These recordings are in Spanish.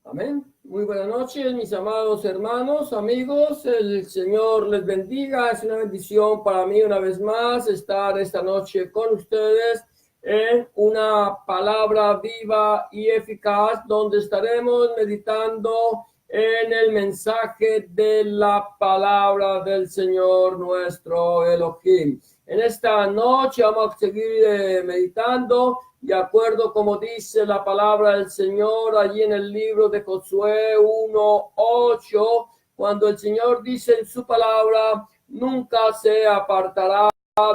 Amén. Muy buenas noches, mis amados hermanos, amigos. El Señor les bendiga. Es una bendición para mí una vez más estar esta noche con ustedes en una palabra viva y eficaz donde estaremos meditando en el mensaje de la palabra del Señor nuestro Elohim. En esta noche vamos a seguir meditando de acuerdo como dice la palabra del Señor allí en el libro de Josué 1:8, cuando el Señor dice en su palabra: nunca se apartará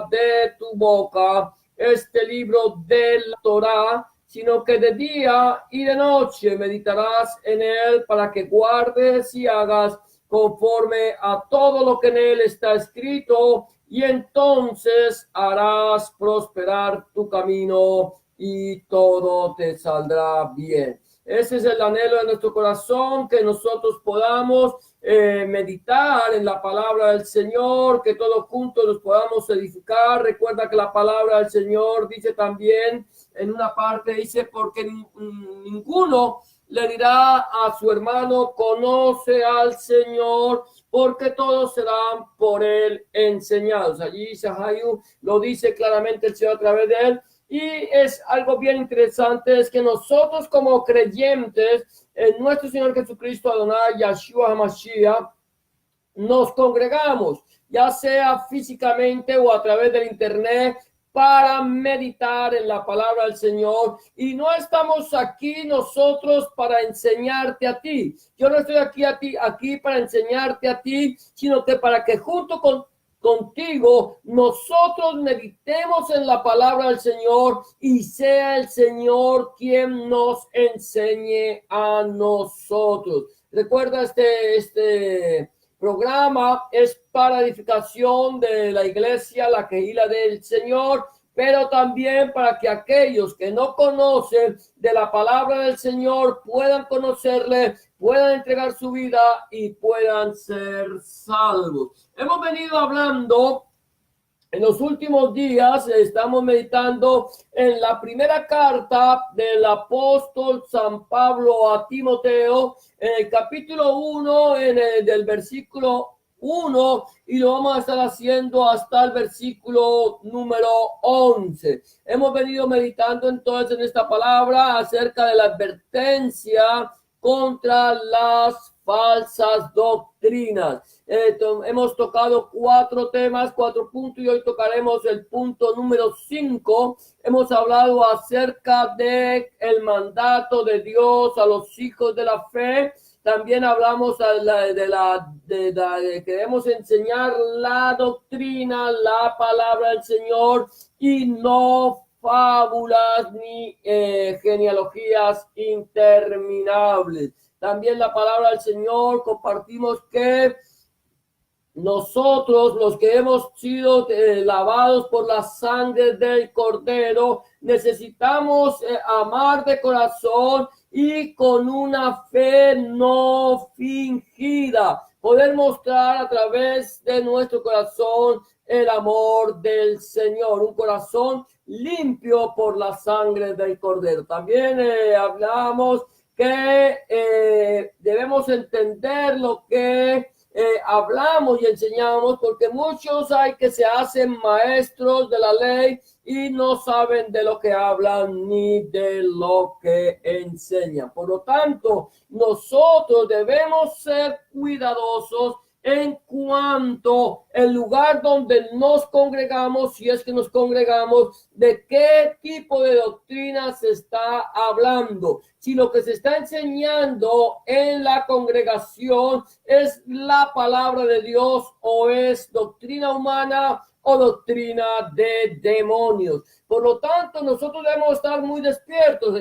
de tu boca este libro de la Torá, sino que de día y de noche meditarás en él para que guardes y hagas conforme a todo lo que en él está escrito, y entonces harás prosperar tu camino y todo te saldrá bien. Ese es el anhelo de nuestro corazón, que nosotros podamos meditar en la palabra del Señor, que todos juntos nos podamos edificar. Recuerda que la palabra del Señor dice también, en una parte dice: porque ninguno le dirá a su hermano, conoce al Señor, porque todos serán por él enseñados. Allí Sahayu lo dice claramente el Señor a través de él. Y es algo bien interesante, es que nosotros como creyentes en nuestro Señor Jesucristo, Adonai Yahshua HaMashiach, nos congregamos, ya sea físicamente o a través del internet, para meditar en la palabra del Señor. Y no estamos aquí nosotros para enseñarte a ti. Yo no estoy aquí para enseñarte a ti, sino que para que junto contigo nosotros meditemos en la palabra del Señor y sea el Señor quien nos enseñe a nosotros. Recuerda, este programa es para edificación de la iglesia, la Kehila del Señor, pero también para que aquellos que no conocen de la palabra del Señor puedan conocerle, puedan entregar su vida y puedan ser salvos. Hemos venido hablando en los últimos días, estamos meditando en la primera carta del apóstol San Pablo a Timoteo, en el capítulo 1, del versículo 1, y lo vamos a estar haciendo hasta el versículo número 11. Hemos venido meditando entonces en esta palabra acerca de la advertencia contra las falsas doctrinas. Hemos tocado 4 temas, 4 puntos, y hoy tocaremos el punto número 5. Hemos hablado acerca de el mandato de Dios a los hijos de la fe. También hablamos de queremos enseñar la doctrina, la palabra del Señor, y no fábulas ni genealogías interminables. También la palabra del Señor compartimos que nosotros, los que hemos sido lavados por la sangre del Cordero, necesitamos amar de corazón y con una fe no fingida, poder mostrar a través de nuestro corazón el amor del Señor, un corazón limpio por la sangre del Cordero. También hablamos que debemos entender lo que hablamos y enseñamos, porque muchos hay que se hacen maestros de la ley y no saben de lo que hablan ni de lo que enseñan. Por lo tanto, nosotros debemos ser cuidadosos en cuanto al lugar donde nos congregamos, si es que nos congregamos, de qué tipo de doctrina se está hablando. Si lo que se está enseñando en la congregación es la palabra de Dios, o es doctrina humana o doctrina de demonios. Por lo tanto, nosotros debemos estar muy despiertos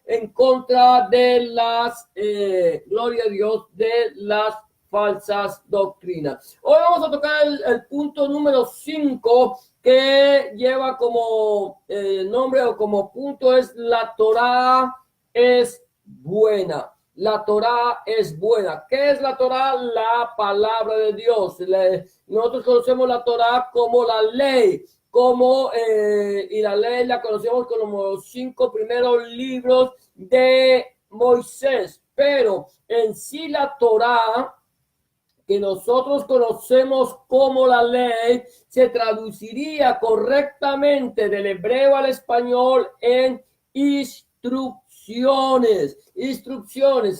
en contra de las, gloria a Dios, de las falsas doctrinas. Hoy vamos a tocar el punto número 5, que lleva como nombre o como punto es: la Torá es buena. La Torá es buena. ¿Qué es la Torá? La palabra de Dios. Nosotros conocemos la Torá como la ley, y la ley la conocemos como los 5 primeros libros de Moisés. pero en sí la Torá, que nosotros conocemos como la ley, se traduciría correctamente del hebreo al español en instrucciones.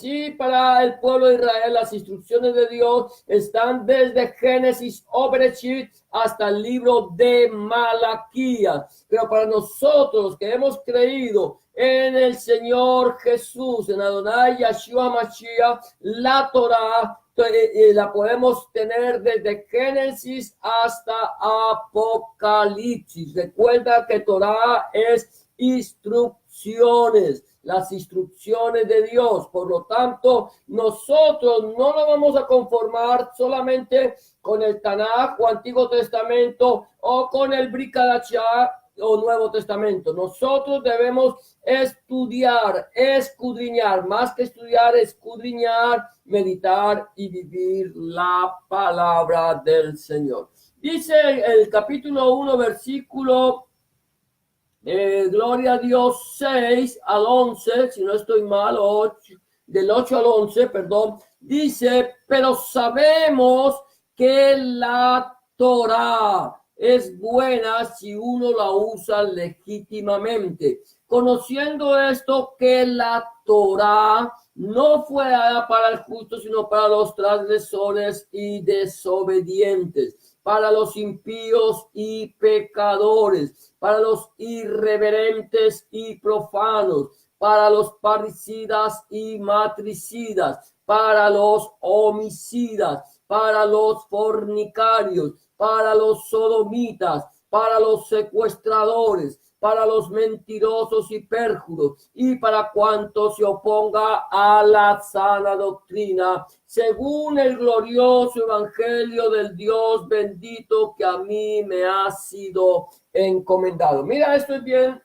Y para el pueblo de Israel las instrucciones de Dios están desde Génesis o Bereshit hasta el libro de Malaquías. Pero para nosotros que hemos creído en el Señor Jesús, en Adonai Yeshua Mashiach, la Torá la podemos tener desde Génesis hasta Apocalipsis. Recuerda que Torá es instrucciones, las instrucciones de Dios. Por lo tanto, nosotros no nos vamos a conformar solamente con el Tanaj o Antiguo Testamento o con el Brit Hadashah o Nuevo Testamento. Nosotros debemos estudiar, escudriñar, más que estudiar, escudriñar, meditar y vivir la palabra del Señor. Dice el capítulo 1, versículo gloria a Dios 6 al 11, si no estoy mal, 8, del 8 al 11, perdón, dice, pero sabemos que la Torá es buena si uno la usa legítimamente, conociendo esto que la Torá no fue dada para el justo, sino para los transgresores y desobedientes, para los impíos y pecadores, para los irreverentes y profanos, para los parricidas y matricidas, para los homicidas, para los fornicarios, para los sodomitas, para los secuestradores, para los mentirosos y pérjuros, y para cuanto se oponga a la sana doctrina, según el glorioso evangelio del Dios bendito que a mí me ha sido encomendado. Mira, esto es bien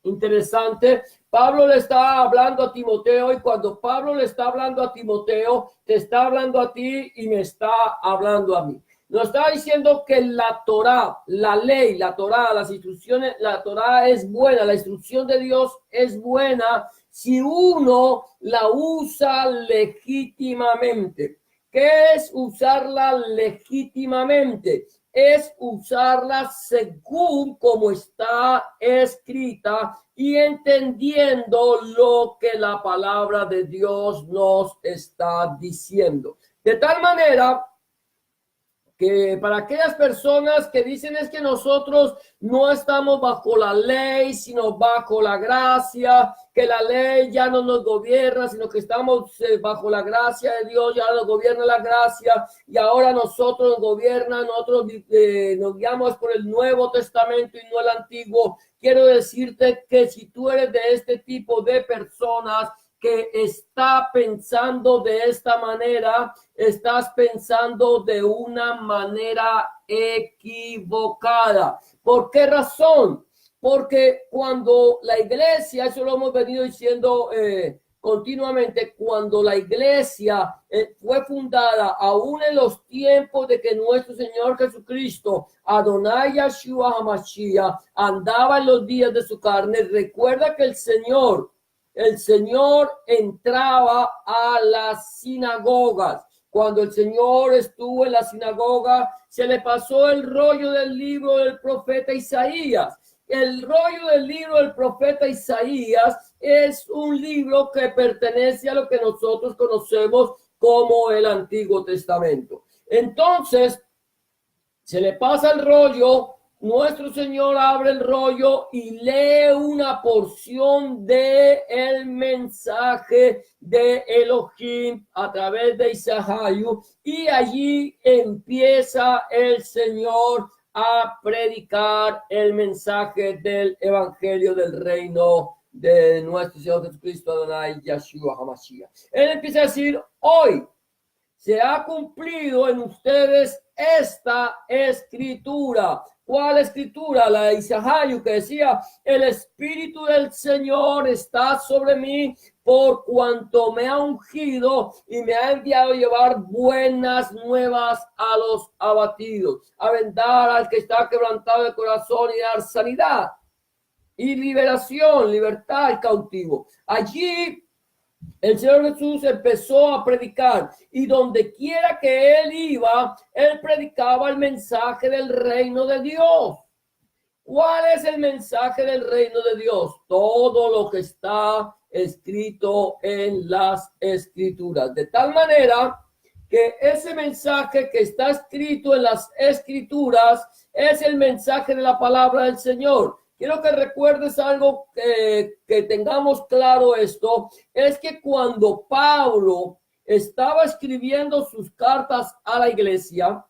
interesante. Pablo le está hablando a Timoteo, y cuando Pablo le está hablando a Timoteo, te está hablando a ti y me está hablando a mí. Nos está diciendo que la Torá, la ley, la Torá, las instrucciones, la Torá es buena, la instrucción de Dios es buena si uno la usa legítimamente. ¿Qué es usarla legítimamente? Es usarla según como está escrita y entendiendo lo que la palabra de Dios nos está diciendo. De tal manera que para aquellas personas que dicen es que nosotros no estamos bajo la ley, sino bajo la gracia, que la ley ya no nos gobierna, sino que estamos bajo la gracia de Dios, ya nos gobierna la gracia, y ahora nosotros nos gobierna, nosotros nos guiamos por el Nuevo Testamento y no el Antiguo. Quiero decirte que si tú eres de este tipo de personas, que está pensando de esta manera, estás pensando de una manera equivocada. ¿Por qué razón? Porque cuando la iglesia, eso lo hemos venido diciendo continuamente, cuando la iglesia fue fundada, aún en los tiempos de que nuestro Señor Jesucristo, Adonai Yeshua HaMashiach, andaba en los días de su carne, recuerda que el Señor entraba a las sinagogas. Cuando el Señor estuvo en la sinagoga, se le pasó el rollo del libro del profeta Isaías. El rollo del libro del profeta Isaías es un libro que pertenece a lo que nosotros conocemos como el Antiguo Testamento. Entonces, se le pasa el rollo. Nuestro Señor abre el rollo y lee una porción de el mensaje de Elohim a través de Isaías, y allí empieza el Señor a predicar el mensaje del evangelio del reino de nuestro Señor Jesucristo, Adonai Yeshua HaMashiach. Él empieza a decir: hoy se ha cumplido en ustedes esta escritura. ¿Cuál escritura? La de Isaías, que decía: el Espíritu del Señor está sobre mí, por cuanto me ha ungido y me ha enviado a llevar buenas nuevas a los abatidos, a vendar al que está quebrantado de corazón, y dar sanidad y liberación, libertad al cautivo. Allí el Señor Jesús empezó a predicar y donde quiera que él iba, él predicaba el mensaje del reino de Dios. ¿Cuál es el mensaje del reino de Dios? Todo lo que está escrito en las escrituras. De tal manera que ese mensaje que está escrito en las escrituras es el mensaje de la palabra del Señor. Quiero que recuerdes algo que tengamos claro esto, es que cuando Pablo estaba escribiendo sus cartas a la iglesia,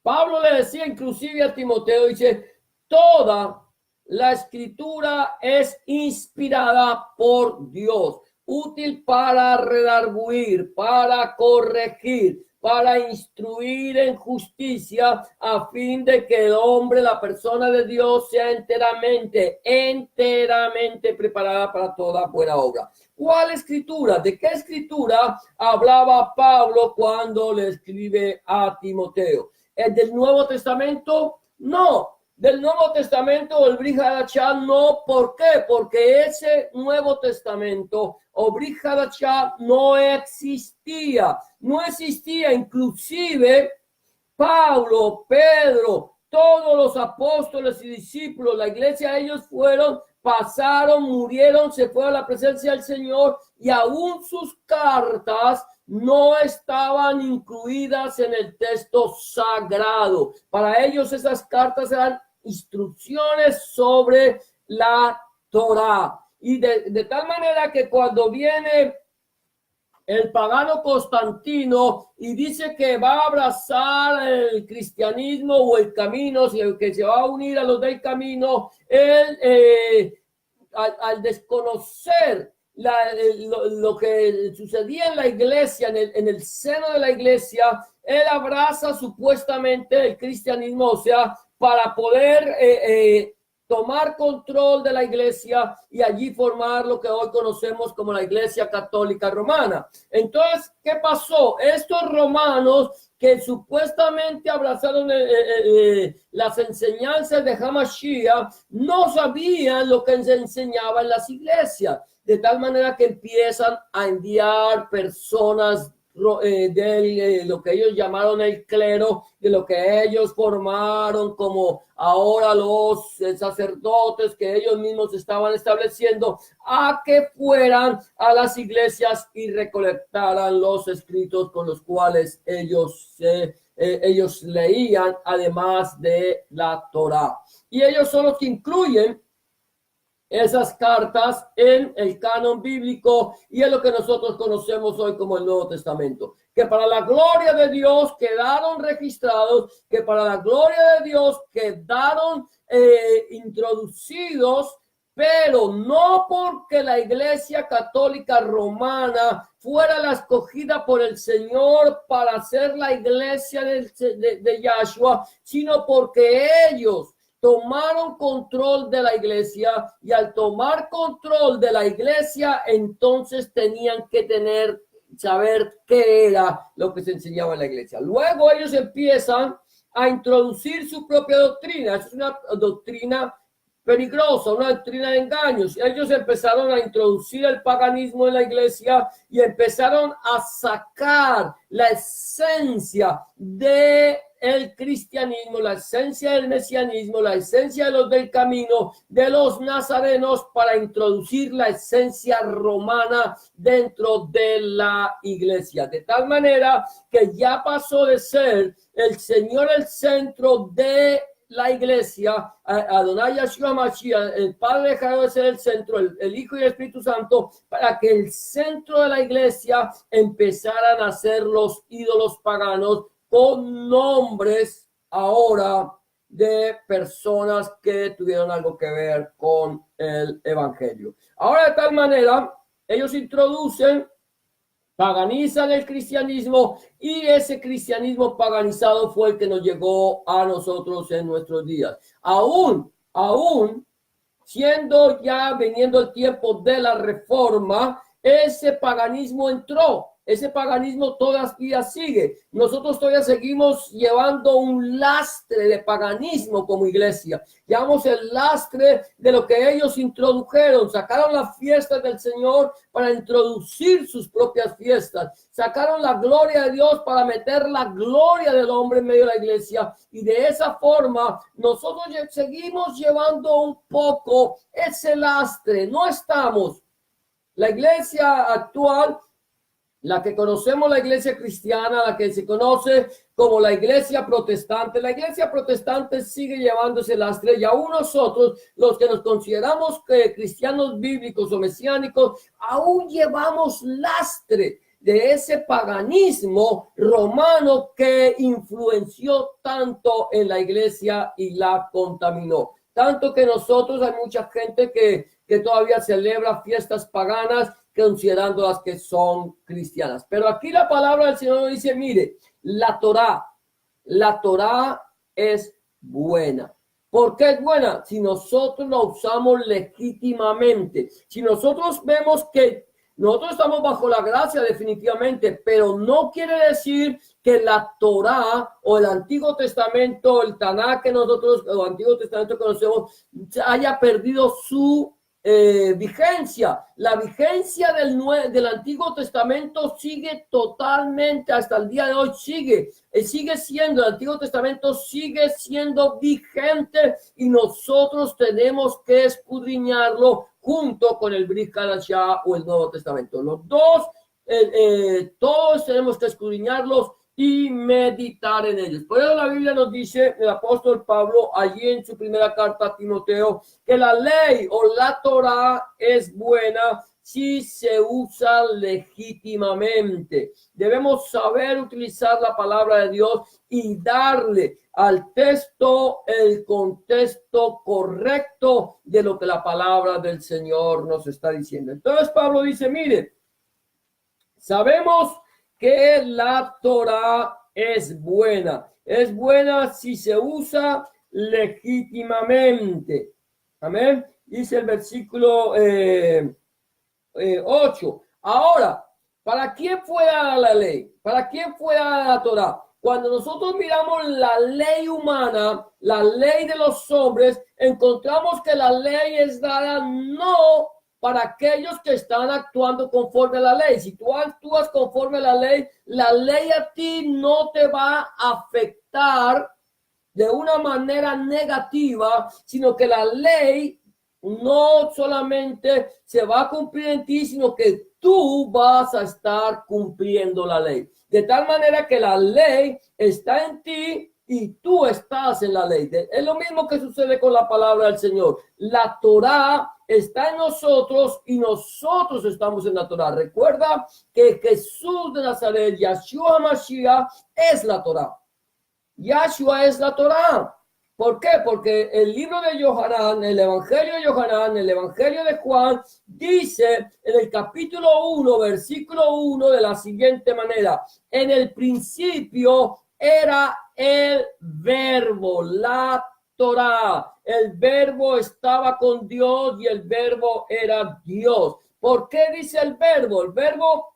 Pablo le decía inclusive a Timoteo, dice, toda la escritura es inspirada por Dios, útil para redarguir, para corregir, para instruir en justicia, a fin de que el hombre, la persona de Dios, sea enteramente preparada para toda buena obra. ¿Cuál escritura? ¿De qué escritura hablaba Pablo cuando le escribe a Timoteo? ¿El del Nuevo Testamento? No. Del Nuevo Testamento, el Brit Hadashah, no. ¿Por qué? Porque ese Nuevo Testamento o Brit Hadashah no existía. No existía. Inclusive Pablo, Pedro, todos los apóstoles y discípulos, la iglesia, ellos fueron, pasaron, murieron, se fueron a la presencia del Señor y aún sus cartas no estaban incluidas en el texto sagrado. Para ellos esas cartas eran instrucciones sobre la Torá. Y de tal manera que cuando viene el pagano Constantino y dice que va a abrazar el cristianismo o el camino, que se va a unir a los del camino, él al desconocer lo que sucedía en la iglesia, en el seno de la iglesia, él abraza supuestamente el cristianismo, o sea, para poder tomar control de la iglesia y allí formar lo que hoy conocemos como la Iglesia Católica Romana. Entonces, ¿qué pasó? Estos romanos que supuestamente abrazaron las enseñanzas de Hamashiach no sabían lo que se enseñaba en las iglesias, de tal manera que empiezan a enviar personas de lo que ellos llamaron el clero, de lo que ellos formaron como ahora los sacerdotes que ellos mismos estaban estableciendo, a que fueran a las iglesias y recolectaran los escritos con los cuales ellos leían, además de la Torá. Y ellos son los que incluyen esas cartas en el canon bíblico y en lo que nosotros conocemos hoy como el Nuevo Testamento, que para la gloria de Dios quedaron registrados, que para la gloria de Dios quedaron introducidos, pero no porque la Iglesia Católica Romana fuera la escogida por el Señor para ser la iglesia de Yahshua, sino porque ellos tomaron control de la iglesia y al tomar control de la iglesia, entonces tenían que saber qué era lo que se enseñaba en la iglesia. Luego ellos empiezan a introducir su propia doctrina. Es una doctrina peligrosa, una doctrina de engaños. Ellos empezaron a introducir el paganismo en la iglesia y empezaron a sacar la esencia de el cristianismo, la esencia del mesianismo, la esencia de los del camino, de los nazarenos, para introducir la esencia romana dentro de la iglesia. De tal manera que ya pasó de ser el Señor el centro de la iglesia, Adonai Yahshua Mashiach, el Padre dejó de ser el centro, el Hijo y el Espíritu Santo, para que el centro de la iglesia empezaran a ser los ídolos paganos, con nombres ahora de personas que tuvieron algo que ver con el evangelio. Ahora, de tal manera, ellos introducen, paganizan el cristianismo, y ese cristianismo paganizado fue el que nos llegó a nosotros en nuestros días. Aún siendo ya viniendo el tiempo de la reforma, ese paganismo entró. ese paganismo todavía sigue. Nosotros todavía seguimos llevando un lastre de paganismo como iglesia. Llevamos el lastre de lo que ellos introdujeron. Sacaron las fiestas del Señor para introducir sus propias fiestas. Sacaron la gloria de Dios para meter la gloria del hombre en medio de la iglesia. Y de esa forma nosotros seguimos llevando un poco ese lastre. No estamos. La iglesia actual, la que conocemos, la iglesia cristiana, la que se conoce como la iglesia protestante sigue llevándose el lastre, y aún nosotros, los que nos consideramos cristianos bíblicos o mesiánicos, aún llevamos lastre de ese paganismo romano que influenció tanto en la iglesia y la contaminó. Tanto que nosotros, hay mucha gente que todavía celebra fiestas paganas considerando las que son cristianas. Pero aquí la palabra del Señor dice, mire, la Torá es buena. ¿Por qué es buena? Si nosotros la usamos legítimamente, si nosotros vemos que nosotros estamos bajo la gracia definitivamente, pero no quiere decir que la Torá o el Antiguo Testamento, el Tanakh que nosotros, el Antiguo Testamento conocemos, haya perdido su vigencia. La vigencia del Antiguo Testamento sigue totalmente hasta el día de hoy, sigue siendo, el Antiguo Testamento sigue siendo vigente, y nosotros tenemos que escudriñarlo junto con el Brit Hadashah o el Nuevo Testamento. Los dos, todos tenemos que escudriñarlos y meditar en ellos. Por eso la Biblia nos dice, el apóstol Pablo, allí en su primera carta a Timoteo, que la ley o la Torá es buena si se usa legítimamente. Debemos saber utilizar la palabra de Dios y darle al texto el contexto correcto de lo que la palabra del Señor nos está diciendo. Entonces Pablo dice, mire, sabemos que la Torá es buena si se usa legítimamente. Amén. Dice el versículo 8. Ahora, ¿para quién fue dada la ley? ¿Para quién fue dada la Torá? Cuando nosotros miramos la ley humana, la ley de los hombres, encontramos que la ley es dada no para aquellos que están actuando conforme a la ley. Si tú actúas conforme a la ley a ti no te va a afectar de una manera negativa, sino que la ley no solamente se va a cumplir en ti, sino que tú vas a estar cumpliendo la ley. De tal manera que la ley está en ti y tú estás en la ley. Es lo mismo que sucede con la palabra del Señor. La Torá está en nosotros y nosotros estamos en la Torá. Recuerda que Jesús de Nazaret, Yahshua Mashiach, es la Torá. Yahshua es la Torá. ¿Por qué? Porque el libro de Yohanan, el Evangelio de Yohanan, el Evangelio de Juan, dice en el capítulo 1, versículo 1 de la siguiente manera: en el principio era el verbo, la Torá. El verbo estaba con Dios y el verbo era Dios. ¿Por qué dice el verbo? El verbo,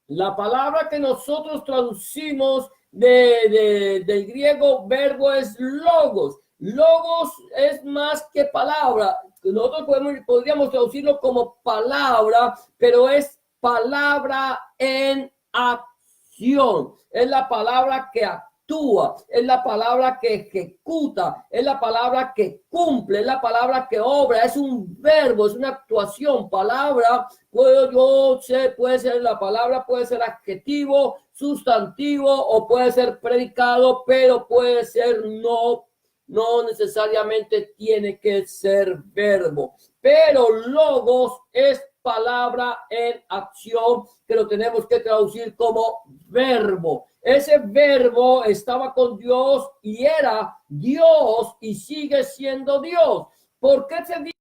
la palabra que nosotros traducimos del griego verbo es logos. Logos es más que palabra. Nosotros podríamos traducirlo como palabra, pero es palabra en acción. Es la palabra que actúa, es la palabra que ejecuta, es la palabra que cumple, es la palabra que obra, es un verbo, es una actuación. Palabra, puede ser la palabra, puede ser adjetivo, sustantivo o puede ser predicado, pero puede ser no necesariamente tiene que ser verbo. Pero logos es palabra en acción, que lo tenemos que traducir como verbo. Ese verbo estaba con Dios y era Dios y sigue siendo Dios. ¿Por qué se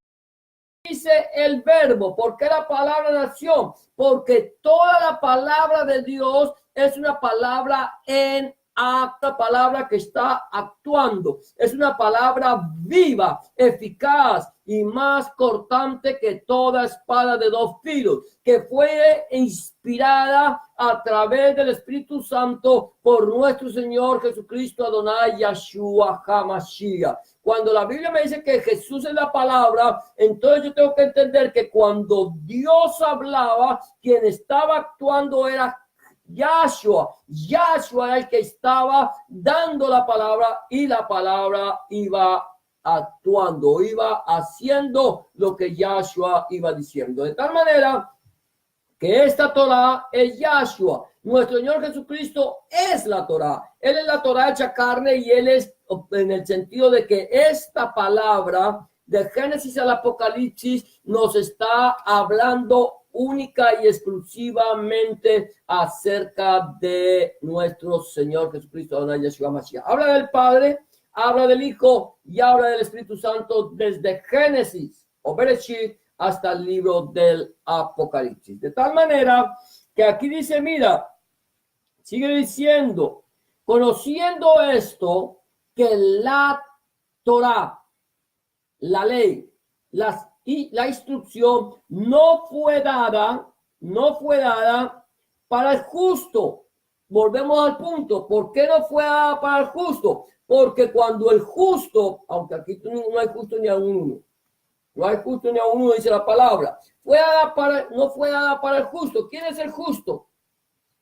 dice el verbo? ¿Por qué la palabra en acción? Porque toda la palabra de Dios es una palabra en acta, palabra que está actuando. Es una palabra viva, eficaz, y más cortante que toda espada de dos filos, que fue inspirada a través del Espíritu Santo por nuestro Señor Jesucristo Adonai Yahshua HaMashiach. Cuando la Biblia me dice que Jesús es la palabra, entonces yo tengo que entender que cuando Dios hablaba, quien estaba actuando era Yahshua. Yahshua era el que estaba dando la palabra y la palabra iba actuando, iba haciendo lo que Yahshua iba diciendo. De tal manera que esta Torah es Yahshua. Nuestro Señor Jesucristo es la Torah. Él es la Torah hecha carne y Él es en el sentido de que esta palabra de Génesis al Apocalipsis nos está hablando única y exclusivamente acerca de nuestro Señor Jesucristo, Adonai Yeshua Mashiach. Habla del Padre, habla del Hijo y habla del Espíritu Santo desde Génesis o Bereshit hasta el libro del Apocalipsis. De tal manera que aquí dice, mira, sigue diciendo, conociendo esto, que la Torah, la ley, la instrucción no fue dada para el justo. Volvemos al punto. ¿Por qué no fue dada para el justo? Porque cuando el justo, aunque aquí no hay justo ni a uno, no hay justo ni a uno, dice la palabra, no fue dada para el justo. ¿Quién es el justo?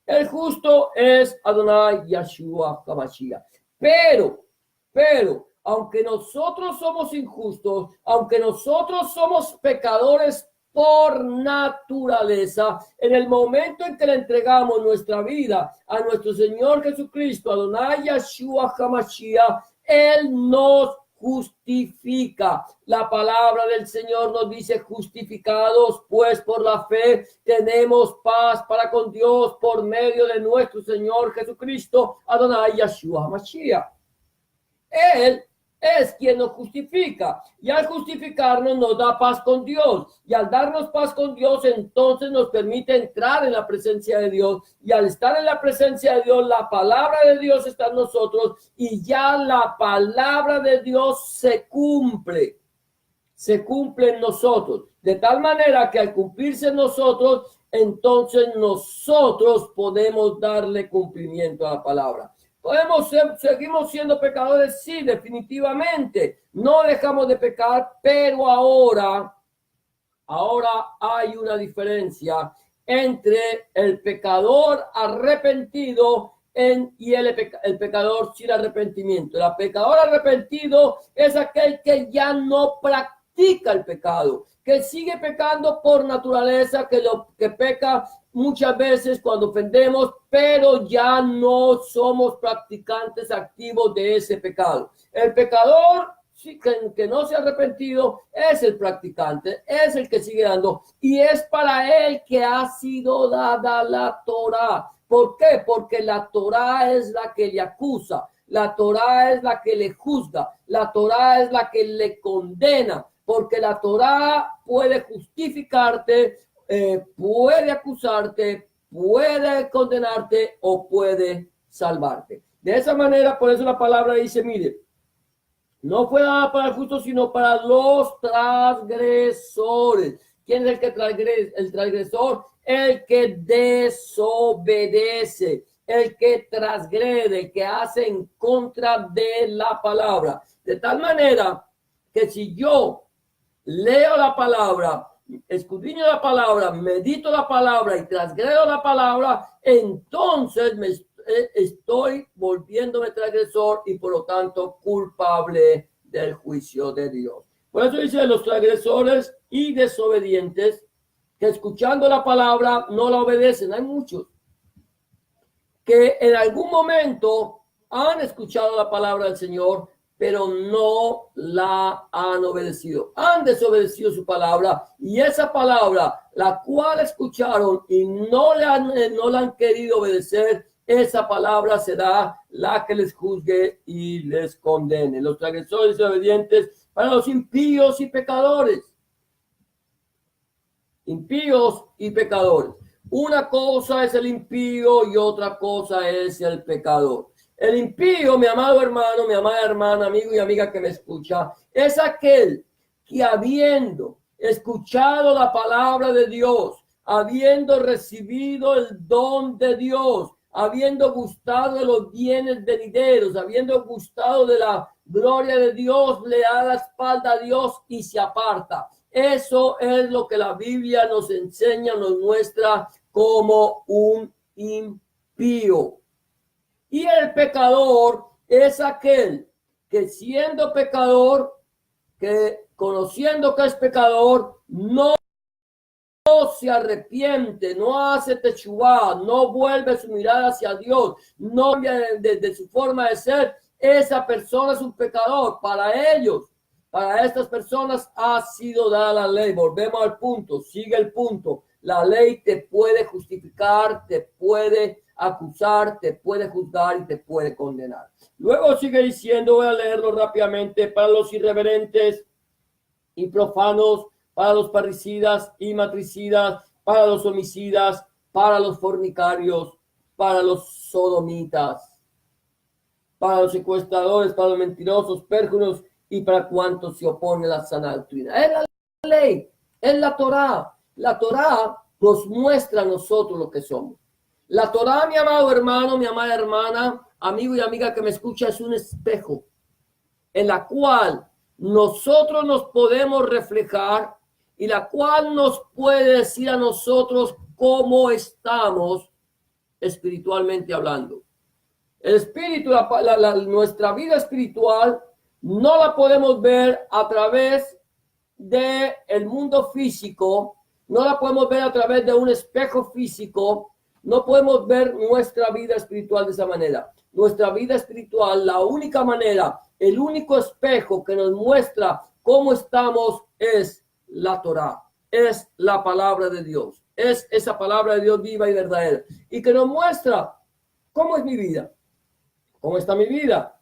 El justo es Adonai Yahshua HaMashiach. Pero, aunque nosotros somos injustos, aunque nosotros somos pecadores por naturaleza, en el momento en que le entregamos nuestra vida a nuestro Señor Jesucristo, Adonai Yahshua HaMashiach, Él nos justifica. La palabra del Señor nos dice, justificados pues por la fe, tenemos paz para con Dios por medio de nuestro Señor Jesucristo, Adonai Yahshua HaMashiach. Él es quien nos justifica y al justificarnos nos da paz con Dios y al darnos paz con Dios entonces nos permite entrar en la presencia de Dios y al estar en la presencia de Dios la palabra de Dios está en nosotros y ya la palabra de Dios se cumple en nosotros de tal manera que al cumplirse en nosotros entonces nosotros podemos darle cumplimiento a la palabra. Seguimos siendo pecadores, sí, definitivamente. No dejamos de pecar, pero ahora hay una diferencia entre el pecador arrepentido y el pecador sin arrepentimiento. El pecador arrepentido es aquel que ya no practica el pecado, que sigue pecando por naturaleza, que peca muchas veces cuando ofendemos, pero ya no somos practicantes activos de ese pecado. El pecador que no se ha arrepentido es el practicante, es el que sigue dando, y es para él que ha sido dada la Torah. ¿Por qué? Porque la Torah es la que le acusa, la Torah es la que le juzga, la Torah es la que le condena, porque la Torah puede justificarte, puede acusarte, puede condenarte o puede salvarte. De esa manera, por eso la palabra dice, mire, no fue dada para el justo, sino para los transgresores. ¿Quién es el que transgrede? El transgresor, el que desobedece, el que transgrede, el que hace en contra de la palabra. De tal manera que si yo leo la palabra, escudriño la palabra, medito la palabra y transgredo la palabra, entonces estoy volviéndome transgresor y por lo tanto culpable del juicio de Dios. Por eso dice los transgresores y desobedientes que escuchando la palabra no la obedecen. Hay muchos que en algún momento han escuchado la palabra del Señor, pero no la han obedecido, han desobedecido su palabra y esa palabra, la cual escucharon y no la han querido obedecer, esa palabra será la que les juzgue y les condene. Los transgresores y obedientes para los impíos y pecadores. Impíos y pecadores. Una cosa es el impío y otra cosa es el pecador. El impío, mi amado hermano, mi amada hermana, amigo y amiga que me escucha, es aquel que habiendo escuchado la palabra de Dios, habiendo recibido el don de Dios, habiendo gustado de los bienes venideros, habiendo gustado de la gloria de Dios, le da la espalda a Dios y se aparta. Eso es lo que la Biblia nos enseña, nos muestra como un impío. Y el pecador es aquel que siendo pecador, que conociendo que es pecador, no se arrepiente, no hace techubá, no vuelve su mirada hacia Dios, no cambia de su forma de ser. Esa persona es un pecador. Para ellos, para estas personas ha sido dada la ley. Volvemos al punto, sigue el punto. La ley te puede justificar, te puede acusar, te puede juzgar y te puede condenar. Luego sigue diciendo, voy a leerlo rápidamente, para los irreverentes y profanos, para los parricidas y matricidas, para los homicidas, para los fornicarios, para los sodomitas, para los secuestradores, para los mentirosos, pérjuros y para cuantos se oponen a la sana doctrina. Es la ley, es la Torá. La Torá nos muestra a nosotros lo que somos. La Torá, mi amado hermano, mi amada hermana, amigo y amiga que me escucha, es un espejo en la cual nosotros nos podemos reflejar y la cual nos puede decir a nosotros cómo estamos espiritualmente hablando. El espíritu, nuestra vida espiritual, no la podemos ver a través del mundo físico, no la podemos ver a través de un espejo físico, no podemos ver nuestra vida espiritual de esa manera. Nuestra vida espiritual, la única manera, el único espejo que nos muestra cómo estamos es la Torá, es la palabra de Dios, es esa palabra de Dios viva y verdadera y que nos muestra cómo es mi vida, cómo está mi vida.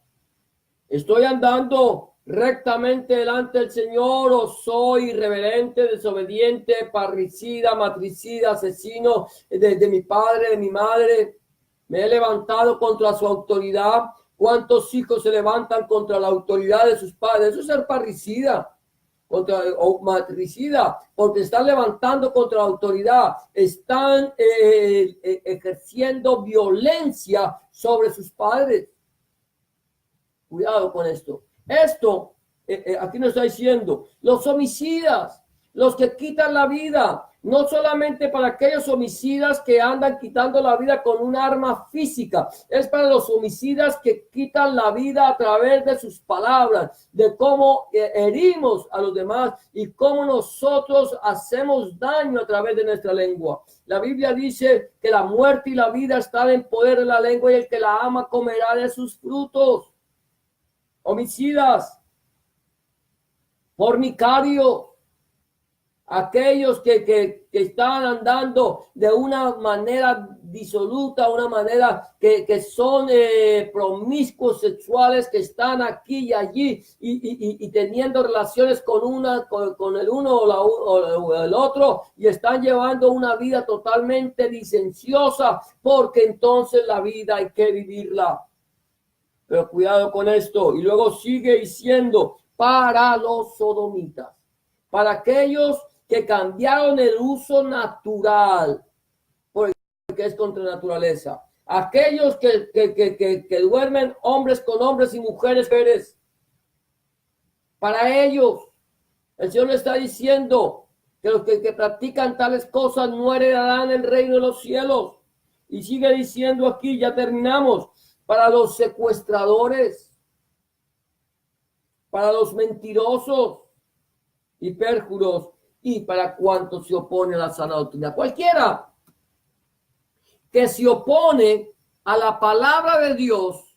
¿Estoy andando rectamente delante del Señor o soy irreverente, desobediente, parricida, matricida, asesino de mi padre, de mi madre? Me he levantado contra su autoridad. ¿Cuántos hijos se levantan contra la autoridad de sus padres? Eso es ser parricida o matricida, porque están levantando contra la autoridad, están ejerciendo violencia sobre sus padres. Cuidado con esto. Esto, aquí nos está diciendo, los homicidas, los que quitan la vida, no solamente para aquellos homicidas que andan quitando la vida con un arma física, es para los homicidas que quitan la vida a través de sus palabras, de cómo herimos a los demás y cómo nosotros hacemos daño a través de nuestra lengua. La Biblia dice que la muerte y la vida están en poder de la lengua y el que la ama comerá de sus frutos. Homicidas, fornicarios, aquellos que están andando de una manera disoluta, una manera que son promiscuos sexuales, que están aquí y allí y teniendo relaciones con el uno o el otro y están llevando una vida totalmente licenciosa, porque entonces la vida hay que vivirla. Pero cuidado con esto. Y luego sigue diciendo, para los sodomitas, para aquellos que cambiaron el uso natural, porque es contra naturaleza. Aquellos que duermen hombres con hombres y mujeres. Para ellos, el Señor le está diciendo que los que practican tales cosas no heredarán el reino de los cielos. Y sigue diciendo aquí, ya terminamos, para los secuestradores, para los mentirosos y pérjuros y para cuantos se oponen a la sana doctrina. Cualquiera que se opone a la palabra de Dios,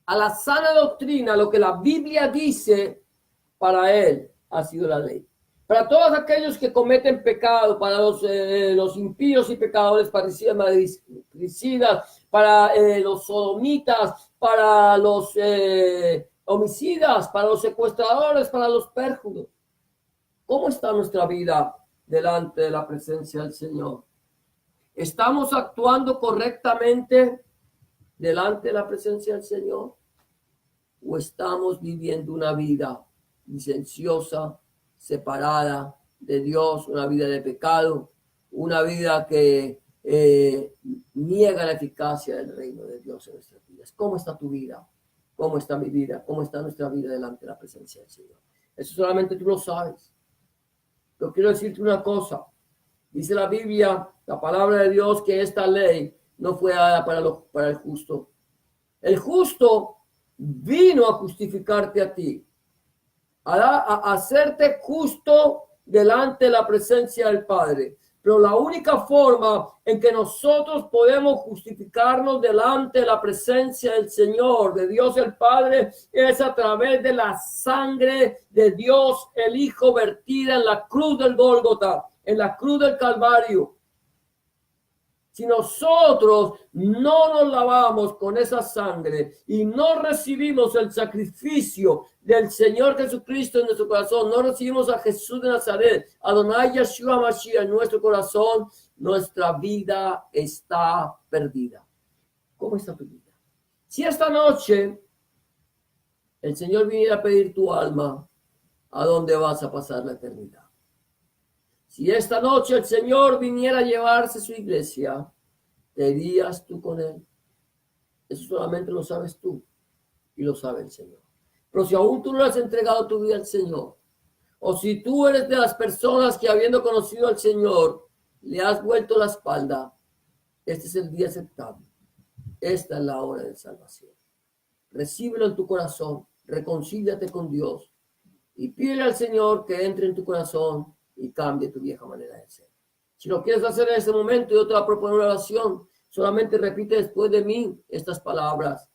a la sana doctrina, lo que la Biblia dice, para él ha sido la ley. Para todos aquellos que cometen pecado, para los impíos y pecadores, parricidas, matricidas, para los sodomitas, para los homicidas, para los secuestradores, para los pérjuros. ¿Cómo está nuestra vida delante de la presencia del Señor? ¿Estamos actuando correctamente delante de la presencia del Señor? ¿O estamos viviendo una vida licenciosa, separada de Dios, una vida de pecado, una vida que niega la eficacia del reino de Dios en nuestras vidas. ¿Cómo está tu vida? ¿Cómo está mi vida? ¿Cómo está nuestra vida delante de la presencia del Señor? Eso solamente tú lo sabes. Pero quiero decirte una cosa. Dice la Biblia, la palabra de Dios, que esta ley no fue dada para el justo. El justo vino a justificarte a ti, a hacerte justo delante de la presencia del Padre. Pero la única forma en que nosotros podemos justificarnos delante de la presencia del Señor, de Dios el Padre, es a través de la sangre de Dios el Hijo vertida en la cruz del Gólgota, en la cruz del Calvario. Si nosotros no nos lavamos con esa sangre y no recibimos el sacrificio del Señor Jesucristo en nuestro corazón, no recibimos a Jesús de Nazaret, Adonai Yeshua Mashiach en nuestro corazón, nuestra vida está perdida. ¿Cómo está tu vida? Si esta noche el Señor viniera a pedir tu alma, ¿a dónde vas a pasar la eternidad? Si esta noche el Señor viniera a llevarse su iglesia, ¿te irías tú con Él? Eso solamente lo sabes tú y lo sabe el Señor. Pero si aún tú no has entregado tu vida al Señor, o si tú eres de las personas que habiendo conocido al Señor, le has vuelto la espalda, este es el día aceptable. Esta es la hora de salvación. Recíbelo en tu corazón, reconcíliate con Dios y pídele al Señor que entre en tu corazón y cambie tu vieja manera de ser. Si lo quieres hacer en este momento, yo te voy a proponer una oración. Solamente repite después de mí estas palabras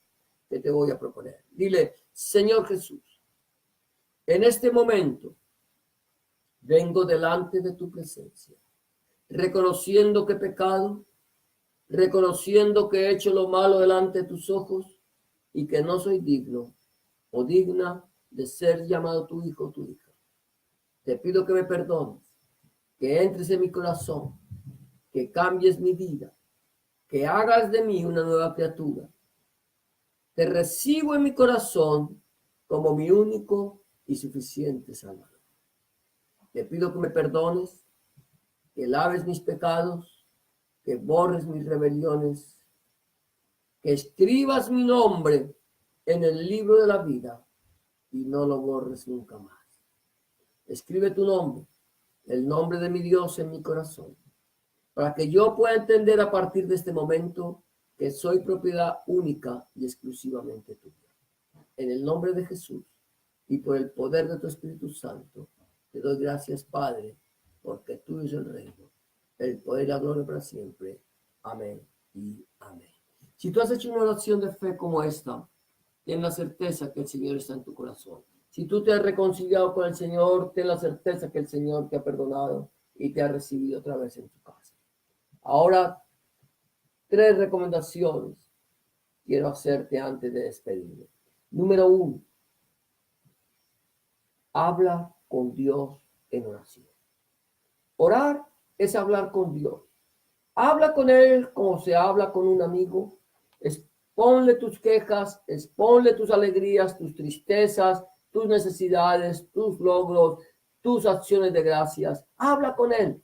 que te voy a proponer. Dile: Señor Jesús, en este momento vengo delante de tu presencia, reconociendo que he pecado, reconociendo que he hecho lo malo delante de tus ojos y que no soy digno o digna de ser llamado tu hijo o tu hija. Te pido que me perdones, que entres en mi corazón, que cambies mi vida, que hagas de mí una nueva criatura. Te recibo en mi corazón como mi único y suficiente Salvador. Te pido que me perdones, que laves mis pecados, que borres mis rebeliones, que escribas mi nombre en el libro de la vida y no lo borres nunca más. Escribe tu nombre, el nombre de mi Dios en mi corazón, para que yo pueda entender a partir de este momento que soy propiedad única y exclusivamente tuya. En el nombre de Jesús y por el poder de tu Espíritu Santo, te doy gracias, Padre, porque tuyo es el reino, el poder y la gloria para siempre. Amén y amén. Si tú has hecho una oración de fe como esta, ten la certeza que el Señor está en tu corazón. Si tú te has reconciliado con el Señor, ten la certeza que el Señor te ha perdonado y te ha recibido otra vez en tu casa. Ahora, 3 recomendaciones quiero hacerte antes de despedirme. Número 1, habla con Dios en oración. Orar es hablar con Dios. Habla con Él como se habla con un amigo. Exponle tus quejas, exponle tus alegrías, tus tristezas, tus necesidades, tus logros, tus acciones de gracias. Habla con Él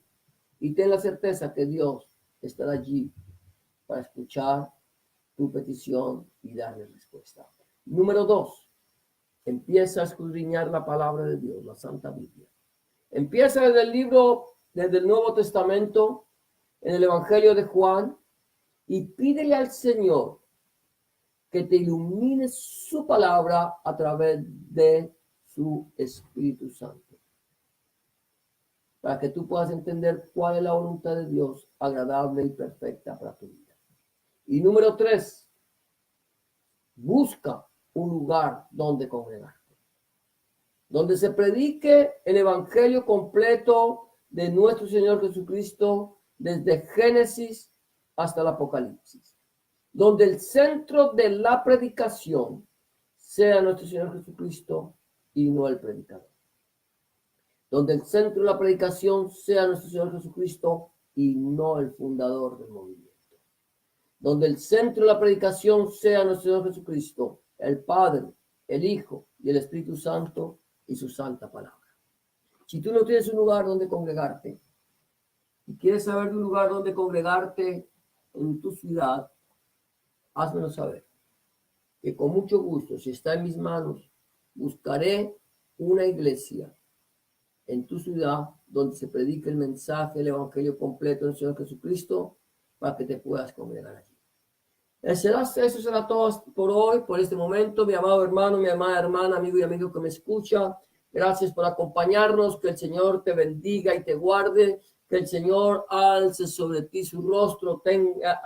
y ten la certeza que Dios estará allí para escuchar tu petición y darle respuesta. Número 2, empieza a escudriñar la palabra de Dios, la Santa Biblia. Empieza desde el Nuevo Testamento, en el Evangelio de Juan, y pídele al Señor que te ilumine su palabra a través de su Espíritu Santo, para que tú puedas entender cuál es la voluntad de Dios agradable y perfecta para tu vida. Y número 3, busca un lugar donde congregarte, donde se predique el Evangelio completo de nuestro Señor Jesucristo, desde Génesis hasta el Apocalipsis, donde el centro de la predicación sea nuestro Señor Jesucristo y no el predicador, donde el centro de la predicación sea nuestro Señor Jesucristo y no el fundador del movimiento, donde el centro de la predicación sea nuestro Señor Jesucristo, el Padre, el Hijo y el Espíritu Santo y su santa palabra. Si tú no tienes un lugar donde congregarte y quieres saber de un lugar donde congregarte en tu ciudad, házmelo saber, que con mucho gusto, si está en mis manos, buscaré una iglesia en tu ciudad donde se predique el mensaje, el evangelio completo del Señor Jesucristo, para que te puedas congregar allí. Eso será todo por hoy, por este momento, mi amado hermano, mi amada hermana, amigo y amigo que me escucha. Gracias por acompañarnos, que el Señor te bendiga y te guarde, que el Señor alce sobre ti su rostro, tenga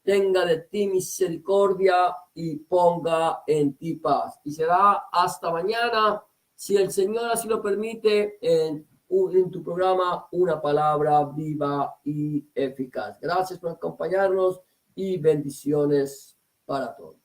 de ti misericordia y ponga en ti paz. Y será hasta mañana, si el Señor así lo permite, en tu programa Una Palabra Viva y Eficaz. Gracias por acompañarnos y bendiciones para todos.